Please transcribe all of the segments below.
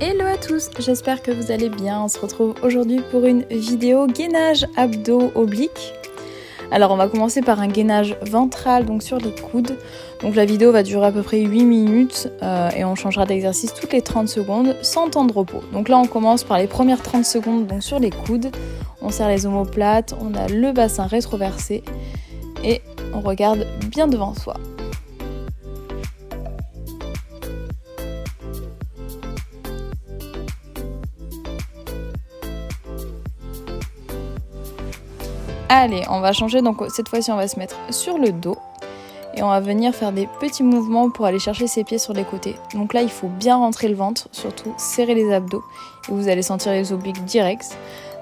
Hello à tous, j'espère que vous allez bien. On se retrouve aujourd'hui pour une vidéo gainage abdos obliques. Alors on va commencer par un gainage ventral, donc sur les coudes. Donc la vidéo va durer à peu près 8 minutes et on changera d'exercice toutes les 30 secondes sans temps de repos. Donc là on commence par les premières 30 secondes donc sur les coudes. On serre les omoplates, on a le bassin rétroversé et on regarde bien devant soi. Allez, on va changer, donc cette fois-ci on va se mettre sur le dos et on va venir faire des petits mouvements pour aller chercher ses pieds sur les côtés. Donc là il faut bien rentrer le ventre, surtout serrer les abdos et vous allez sentir les obliques directs.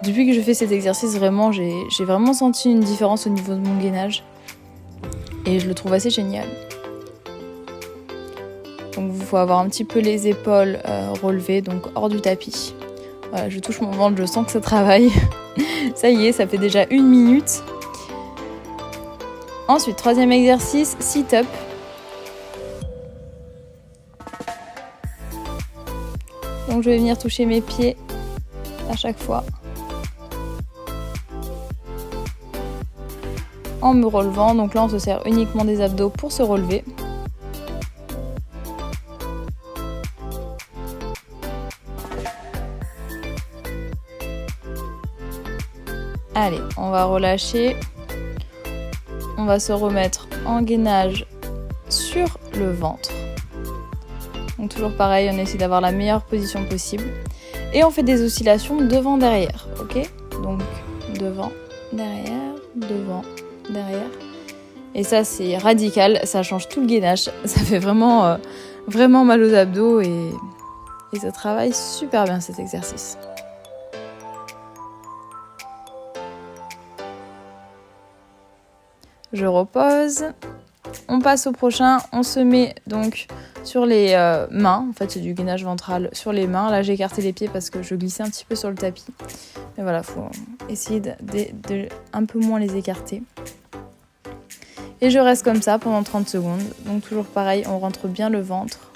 Depuis que je fais cet exercice, vraiment j'ai vraiment senti une différence au niveau de mon gainage et je le trouve assez génial. Donc il faut avoir un petit peu les épaules relevées, donc hors du tapis. Voilà, je touche mon ventre, je sens que ça travaille. Ça y est, ça fait déjà 1 minute. Ensuite, troisième exercice, sit-up. Donc je vais venir toucher mes pieds à chaque fois. En me relevant, donc là on se sert uniquement des abdos pour se relever. Allez, on va relâcher. On va se remettre en gainage sur le ventre. Donc toujours pareil, on essaie d'avoir la meilleure position possible. Et on fait des oscillations devant-derrière, ok? Donc devant, derrière, devant, derrière. Et ça c'est radical, ça change tout le gainage. Ça fait vraiment, vraiment mal aux abdos et ça travaille super bien cet exercice. Je repose, on passe au prochain, on se met donc sur les mains, en fait c'est du gainage ventral sur les mains. Là j'ai écarté les pieds parce que je glissais un petit peu sur le tapis. Mais voilà, il faut essayer de un peu moins les écarter. Et je reste comme ça pendant 30 secondes. Donc toujours pareil, on rentre bien le ventre.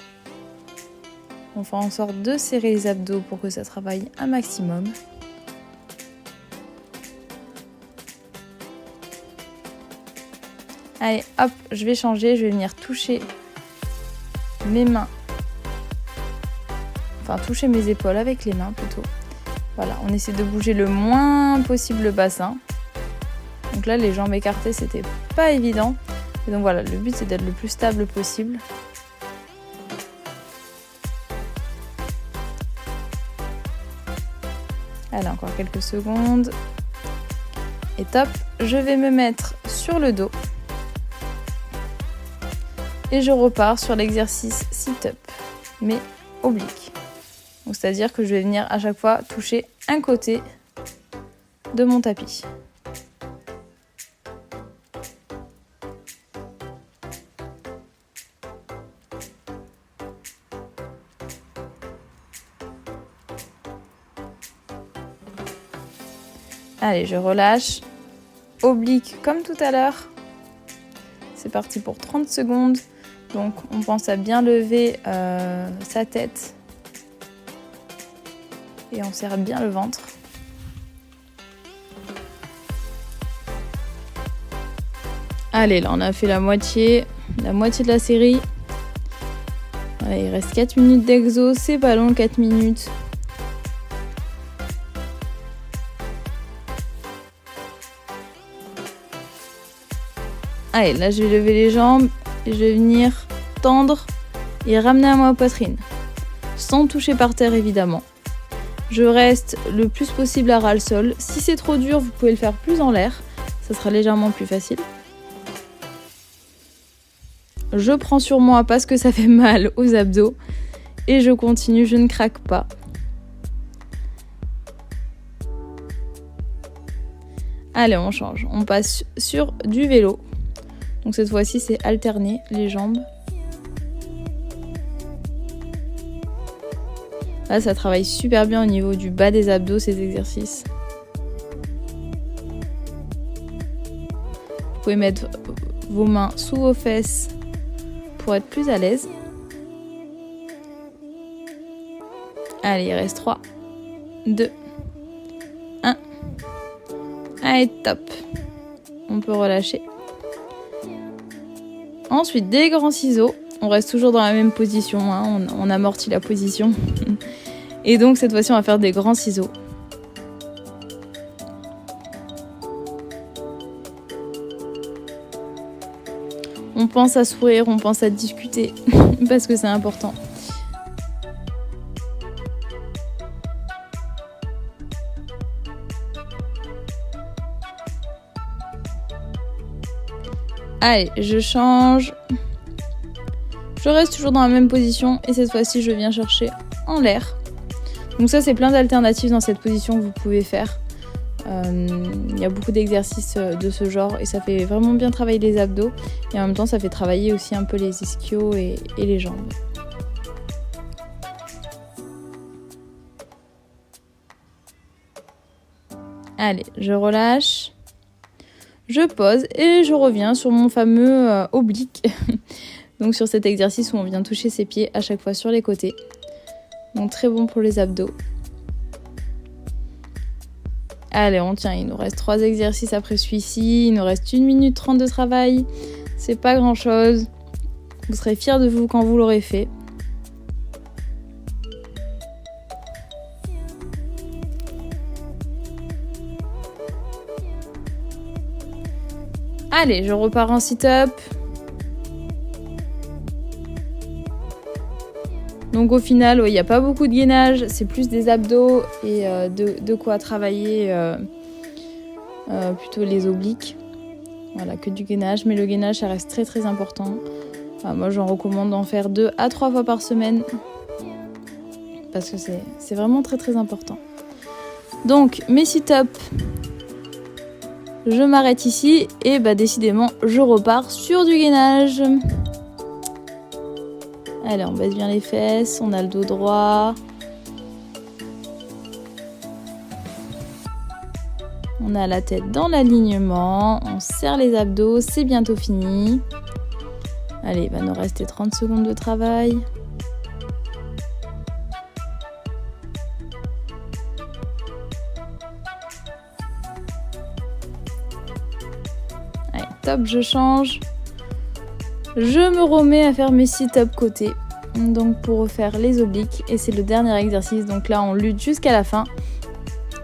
On fait en sorte de serrer les abdos pour que ça travaille un maximum. Allez, hop, je vais changer, je vais venir toucher mes mains. Enfin, toucher mes épaules avec les mains plutôt. Voilà, on essaie de bouger le moins possible le bassin. Donc là, les jambes écartées, c'était pas évident. Et donc voilà, le but c'est d'être le plus stable possible. Allez, encore quelques secondes. Et top, je vais me mettre sur le dos. Et je repars sur l'exercice sit-up, mais oblique. Donc c'est-à-dire que je vais venir à chaque fois toucher un côté de mon tapis. Allez, je relâche. Oblique comme tout à l'heure. C'est parti pour 30 secondes. Donc on pense à bien lever sa tête et on serre bien le ventre. Allez, là on a fait la moitié de la série. Allez, il reste 4 minutes d'exo, c'est pas long, 4 minutes. Allez, là je vais lever les jambes. Et je vais venir tendre et ramener à ma poitrine, sans toucher par terre évidemment. Je reste le plus possible à ras le sol. Si c'est trop dur, vous pouvez le faire plus en l'air, ça sera légèrement plus facile. Je prends sur moi parce que ça fait mal aux abdos et je continue, je ne craque pas. Allez, on change, on passe sur du vélo. Donc cette fois-ci, c'est alterner les jambes. Là, ça travaille super bien au niveau du bas des abdos, ces exercices. Vous pouvez mettre vos mains sous vos fesses pour être plus à l'aise. Allez, il reste 3, 2, 1. Allez, top. On peut relâcher. Ensuite, des grands ciseaux. On reste toujours dans la même position, hein. On amortit la position. Et donc, cette fois-ci, on va faire des grands ciseaux. On pense à sourire, on pense à discuter, parce que c'est important. Allez, je change. Je reste toujours dans la même position et cette fois-ci, je viens chercher en l'air. Donc ça, c'est plein d'alternatives dans cette position que vous pouvez faire. Il y a beaucoup d'exercices de ce genre et ça fait vraiment bien travailler les abdos. Et en même temps, ça fait travailler aussi un peu les ischios et les jambes. Allez, je relâche. Je pose et je reviens sur mon fameux oblique. Donc sur cet exercice où on vient toucher ses pieds à chaque fois sur les côtés. Donc très bon pour les abdos. Allez, on tient, il nous reste 3 exercices après celui-ci. Il nous reste 1 minute 30 de travail. C'est pas grand chose. Vous serez fiers de vous quand vous l'aurez fait. Allez, je repars en sit-up. Donc au final, il n'y a pas beaucoup de gainage, c'est plus des abdos et de quoi travailler plutôt les obliques. Voilà, que du gainage, mais le gainage, ça reste très très important. Enfin, moi, j'en recommande d'en faire 2 à 3 fois par semaine parce que c'est vraiment très très important. Donc, mes sit-up, je m'arrête ici et décidément, je repars sur du gainage. Allez, on baisse bien les fesses, on a le dos droit. On a la tête dans l'alignement, on serre les abdos, c'est bientôt fini. Allez, il va nous rester 30 secondes de travail. Allez, top, je change. Je me remets à faire mes sit-up côté, donc pour refaire les obliques, et c'est le dernier exercice. Donc là, on lutte jusqu'à la fin.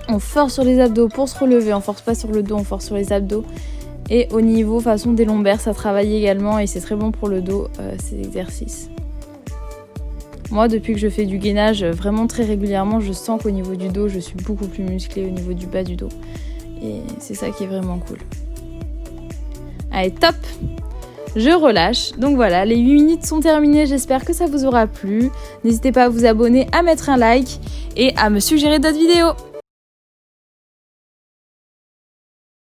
On force sur les abdos pour se relever, on force pas sur le dos, on force sur les abdos. Et au niveau façon des lombaires, ça travaille également et c'est très bon pour le dos, ces exercices. Moi, depuis que je fais du gainage vraiment très régulièrement, je sens qu'au niveau du dos, je suis beaucoup plus musclée au niveau du bas du dos. Et c'est ça qui est vraiment cool. Allez, top! Je relâche. Donc voilà, les 8 minutes sont terminées. J'espère que ça vous aura plu. N'hésitez pas à vous abonner, à mettre un like et à me suggérer d'autres vidéos.